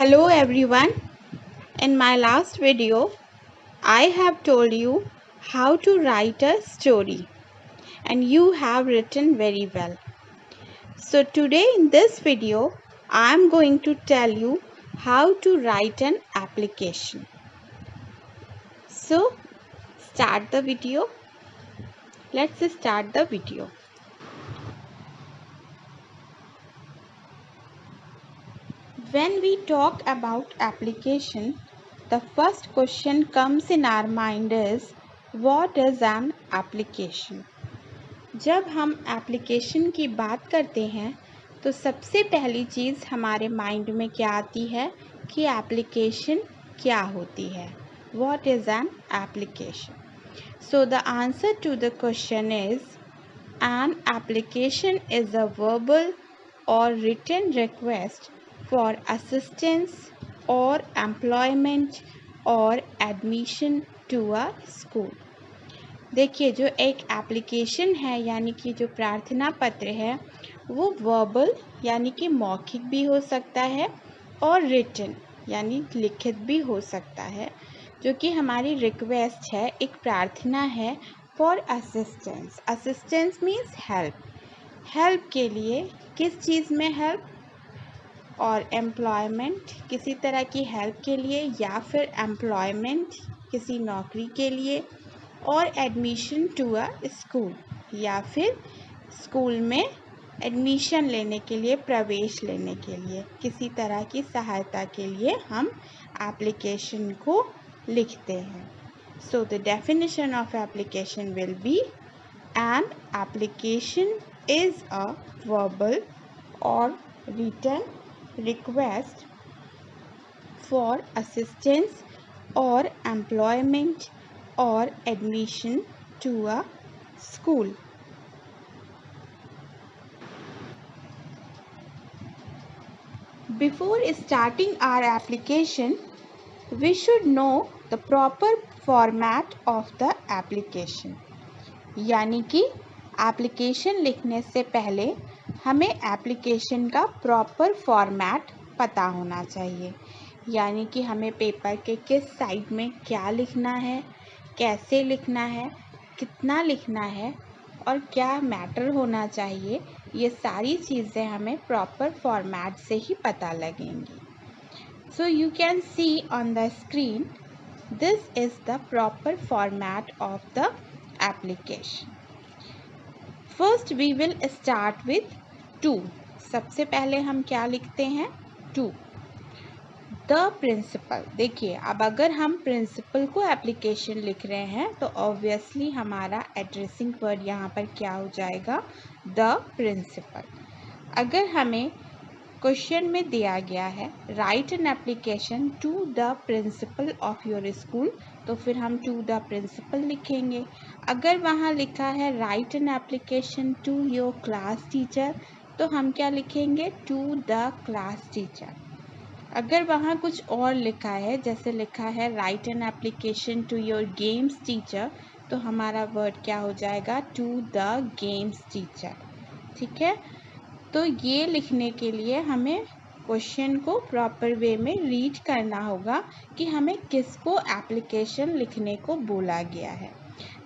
Hello everyone. In my last video, I have told you how to write a story and you have written very well. So today in this video, I am going to tell you how to write an application. So start the video. Let's start the video. When we talk about application, the first question comes in our mind is, what is an application? जब हम application की बात करते हैं तो सबसे पहली चीज़ हमारे माइंड में क्या आती है कि एप्लीकेशन क्या होती है. What is an application? So the answer to the question is an application is a verbal और रिटन रिक्वेस्ट फॉर असिस्टेंस और एम्प्लॉयमेंट और एडमिशन टू अ स्कूल. देखिए, जो एक एप्लीकेशन है यानी कि जो प्रार्थना पत्र है वो वर्बल यानी कि मौखिक भी हो सकता है और रिटन यानी लिखित भी हो सकता है, जो कि हमारी रिक्वेस्ट है, एक प्रार्थना है for assistance. Assistance means help. Help के लिए किस चीज़ में हेल्प, और एम्प्लॉयमेंट किसी तरह की हेल्प के लिए या फिर एम्प्लॉयमेंट किसी नौकरी के लिए, और एडमिशन टू अ स्कूल या फिर स्कूल में एडमिशन लेने के लिए, प्रवेश लेने के लिए, किसी तरह की सहायता के लिए हम एप्लीकेशन को लिखते हैं. So the definition of application will be an application is a verbal और written request for assistance or employment or admission to a school. Before starting our application, we should know the proper format of the application. यानी कि application लिखने से पहले हमें application का proper format पता होना चाहिए. यानी कि हमें पेपर के किस साइड में क्या लिखना है, कैसे लिखना है, कितना लिखना है और क्या मैटर होना चाहिए, ये सारी चीज़ें हमें प्रॉपर फॉर्मेट से ही पता लगेंगी. So you can see on the screen, this is the proper format of the application. First we will start with to. सबसे पहले हम क्या लिखते हैं? to. The principal. देखिए, अब अगर हम प्रिंसिपल को एप्लीकेशन लिख रहे हैं तो ऑब्वियसली हमारा एड्रेसिंग वर्ड यहाँ पर क्या हो जाएगा? The principal. अगर हमें क्वेश्चन में दिया गया है write an application to the principal of your school, तो फिर हम टू द प्रिंसिपल लिखेंगे. अगर वहाँ लिखा है write an application to your class teacher, तो हम क्या लिखेंगे? To the class teacher. अगर वहाँ कुछ और लिखा है, जैसे लिखा है write an application to your games teacher, तो हमारा वर्ड क्या हो जाएगा? To the games teacher. ठीक है. तो ये लिखने के लिए हमें क्वेश्चन को प्रॉपर वे में रीड करना होगा कि हमें किसको एप्लीकेशन लिखने को बोला गया है.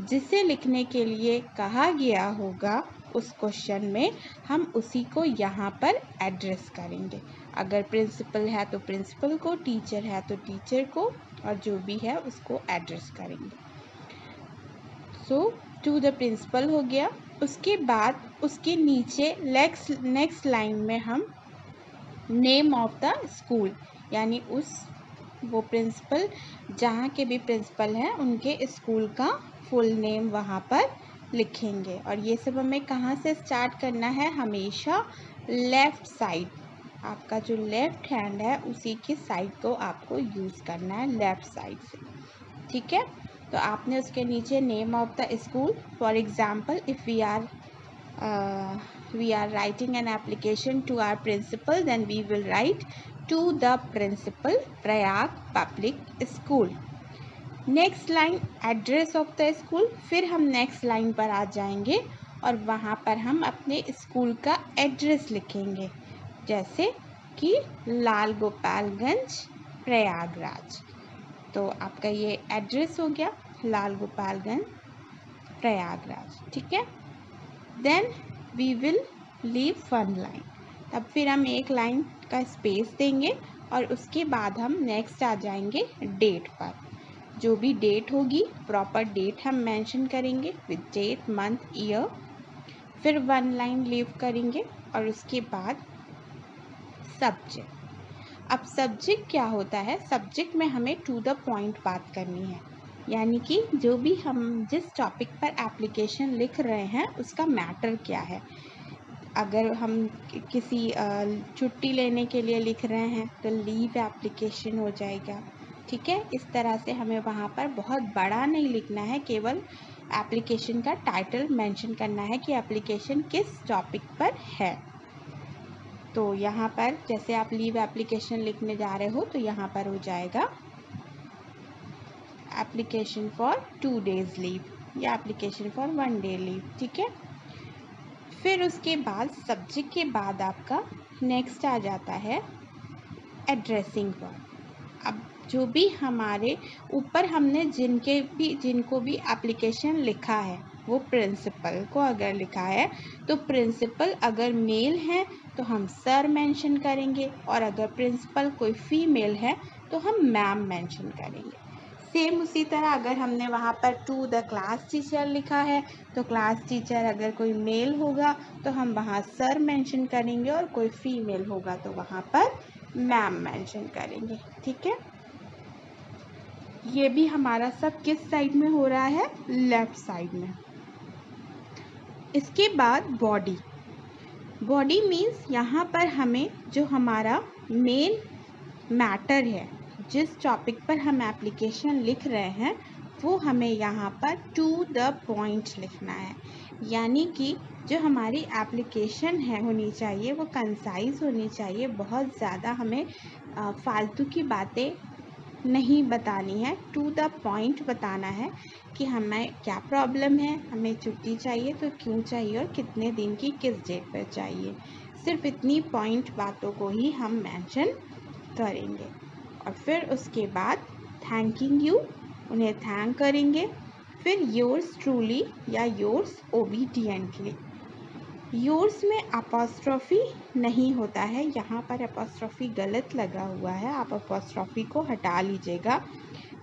जिसे लिखने के लिए कहा गया होगा उस क्वेश्चन में हम उसी को यहाँ पर एड्रेस करेंगे. अगर प्रिंसिपल है तो प्रिंसिपल को, टीचर है तो टीचर को, और जो भी है उसको एड्रेस करेंगे. सो टू द प्रिंसिपल हो गया. उसके बाद उसके नीचे नेक्स्ट लाइन में हम नेम ऑफ द स्कूल यानी वो प्रिंसिपल जहाँ के भी प्रिंसिपल हैं उनके स्कूल का फुल नेम वहाँ पर लिखेंगे. और ये सब हमें कहाँ से स्टार्ट करना है? हमेशा लेफ़्ट साइड. आपका जो लेफ़्ट हैंड है उसी की साइड को आपको यूज़ करना है, लेफ़्ट साइड से. ठीक है. तो आपने उसके नीचे name of the school. For example, if we are writing an application to our principal, then we will write to the principal, Prayag Public School. Next line address of the school. फिर हम next line पर आ जाएंगे और वहाँ पर हम अपने school का एड्रेस लिखेंगे. जैसे कि लाल गोपालगंज प्रयागराज। तो आपका ये एड्रेस हो गया लाल गोपालगंज प्रयागराज, ठीक है। Then we will leave one line, तब फिर हम एक लाइन का स्पेस देंगे और उसके बाद हम नेक्स्ट आ जाएंगे डेट पर। जो भी डेट होगी प्रॉपर डेट हम मेंशन करेंगे विद डेट मंथ ईयर, फिर वन लाइन लीव करेंगे और उसके बाद सब्जेक्ट। अब सब्जेक्ट क्या होता है, सब्जेक्ट में हमें टू द पॉइंट बात करनी है, यानी कि जो भी हम जिस टॉपिक पर एप्लीकेशन लिख रहे हैं उसका मैटर क्या है। अगर हम किसी छुट्टी लेने के लिए लिख रहे हैं तो लीव एप्लीकेशन हो जाएगा, ठीक है। इस तरह से हमें वहाँ पर बहुत बड़ा नहीं लिखना है, केवल एप्लीकेशन का टाइटल मेंशन करना है कि एप्लीकेशन किस टॉपिक पर है। तो यहाँ पर जैसे आप लीव एप्लीकेशन लिखने जा रहे हो तो यहाँ पर हो जाएगा एप्लीकेशन फॉर 2 days लीव या एप्लीकेशन फॉर 1 day लीव, ठीक है। फिर उसके बाद सब्जेक्ट के बाद आपका नेक्स्ट आ जाता है एड्रेसिंग वर्ड। अब जो भी हमारे ऊपर हमने जिनको भी एप्लीकेशन लिखा है, वो प्रिंसिपल को अगर लिखा है तो प्रिंसिपल अगर मेल है तो हम सर मेंशन करेंगे, और अगर प्रिंसिपल कोई फीमेल है तो हम मैम मेंशन करेंगे। सेम उसी तरह अगर हमने वहाँ पर टू द क्लास टीचर लिखा है तो क्लास टीचर अगर कोई मेल होगा तो हम वहाँ सर मेंशन करेंगे, और कोई फीमेल होगा तो वहाँ पर मैम मेंशन करेंगे, ठीक है। ये भी हमारा सब किस साइड में हो रहा है, लेफ्ट साइड में। इसके बाद बॉडी। बॉडी मीन्स यहाँ पर हमें जो हमारा मेन मैटर है, जिस टॉपिक पर हम एप्लीकेशन लिख रहे हैं वो हमें यहाँ पर टू द पॉइंट लिखना है, यानी कि जो हमारी एप्लीकेशन है होनी चाहिए वो कंसाइज होनी चाहिए। बहुत ज़्यादा हमें फालतू की बातें नहीं बतानी है, टू द पॉइंट बताना है कि हमें क्या प्रॉब्लम है, हमें छुट्टी चाहिए तो क्यों चाहिए और कितने दिन की किस डेट पर चाहिए। सिर्फ इतनी पॉइंट बातों को ही हम मेंशन करेंगे। और फिर उसके बाद थैंकिंग यू, उन्हें थैंक करेंगे। फिर योर्स ट्रूली या योर्स ओबीडियंटली। योर्स में अपोस्ट्रोफी नहीं होता है, यहाँ पर अपोस्ट्रोफी गलत लगा हुआ है, आप अपोस्ट्रोफी को हटा लीजिएगा।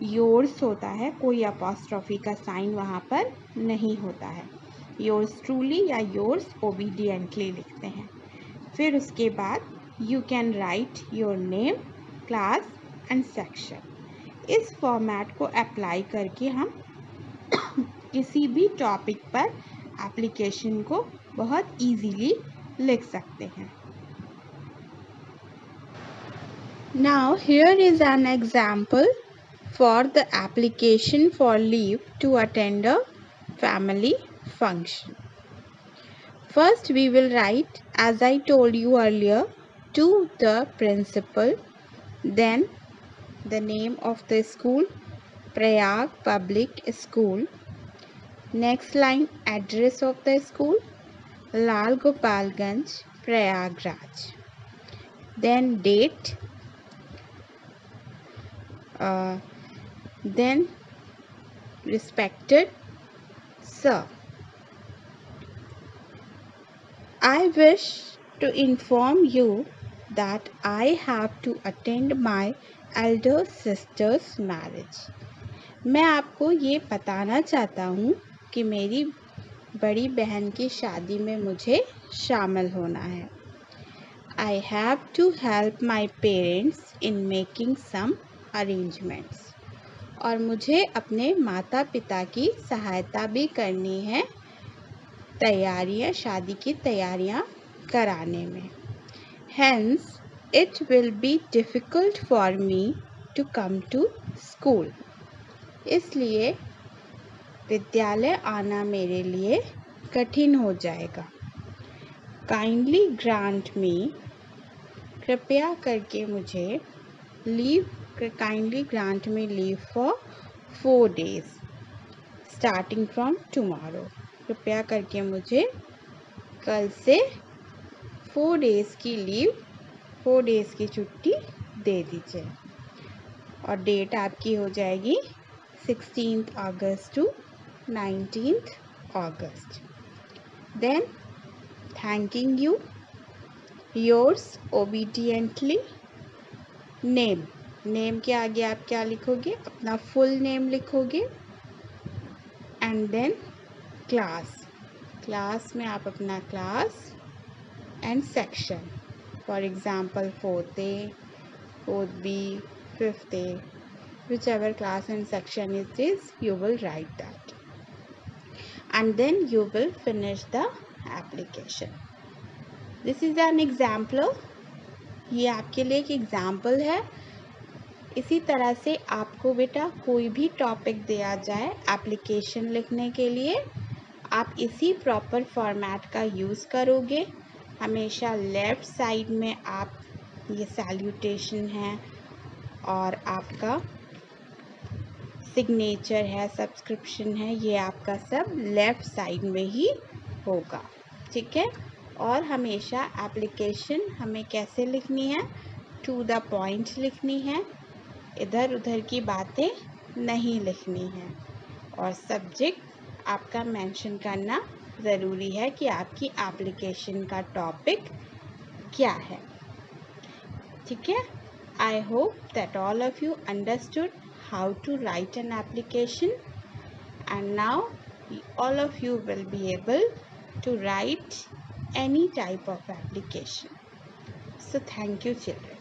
योर्स होता है, कोई अपोस्ट्रोफी का साइन वहाँ पर नहीं होता है। योर्स ट्रूली या योर्स ओबीडियंटली लिखते हैं। फिर उसके बाद you can write your name, class and section. इस फॉर्मेट को अप्लाई करके हम किसी भी टॉपिक पर एप्लीकेशन को बहुत इजीली लिख सकते हैं। Now here is an example for the application for leave to attend a family function. First we will write, as I told you earlier, to the principal, then the name of the school, Prayag Public School. Next line, address of the school, Lal Gopalganj, Prayagraj. Then date, then respected sir, I wish to inform you that I have to attend my elder sister's marriage. मैं आपको ये बताना चाहता हूँ कि मेरी बड़ी बहन की शादी में मुझे शामिल होना है। I have to help my parents in making some arrangements. और मुझे अपने माता पिता की सहायता भी करनी है तैयारियाँ, शादी की तैयारियाँ कराने में। Hence, it will be difficult for me to come to school. इसलिए विद्यालय आना मेरे लिए कठिन हो जाएगा। Kindly grant me, कृपया करके मुझे leave, kindly grant me leave for 4 days starting from tomorrow. कृपया करके मुझे कल से 4 days की लीव 4 डेज़ की छुट्टी दे दीजिए और डेट आपकी हो जाएगी 16 August to 19 August. Then thanking you, yours obediently, name, name के आगे आप क्या लिखोगे, अपना फुल नेम लिखोगे, एंड देन क्लास, क्लास में आप अपना class and section, for example 4th A, 4th B, 5th A, whichever class and section it is, you will write that, and then you will finish the application. This is an example. ये आपके लिए एक example है। इसी तरह से आपको बेटा कोई भी टॉपिक दिया जाए एप्लीकेशन लिखने के लिए, आप इसी प्रॉपर फॉर्मेट का यूज़ करोगे। हमेशा लेफ़्ट साइड में आप ये सैल्यूटेशन है और आपका सिग्नेचर है, सब्सक्रिप्शन है, ये आपका सब लेफ़्ट साइड में ही होगा, ठीक है। और हमेशा एप्लीकेशन हमें कैसे लिखनी है, टू द पॉइंट लिखनी है, इधर उधर की बातें नहीं लिखनी है, और सब्जेक्ट आपका मेंशन करना ज़रूरी है कि आपकी एप्लीकेशन का टॉपिक क्या है, ठीक है। I hope that all of you understood how to write an application, and now all of you will be able to write any type of application. So thank you children.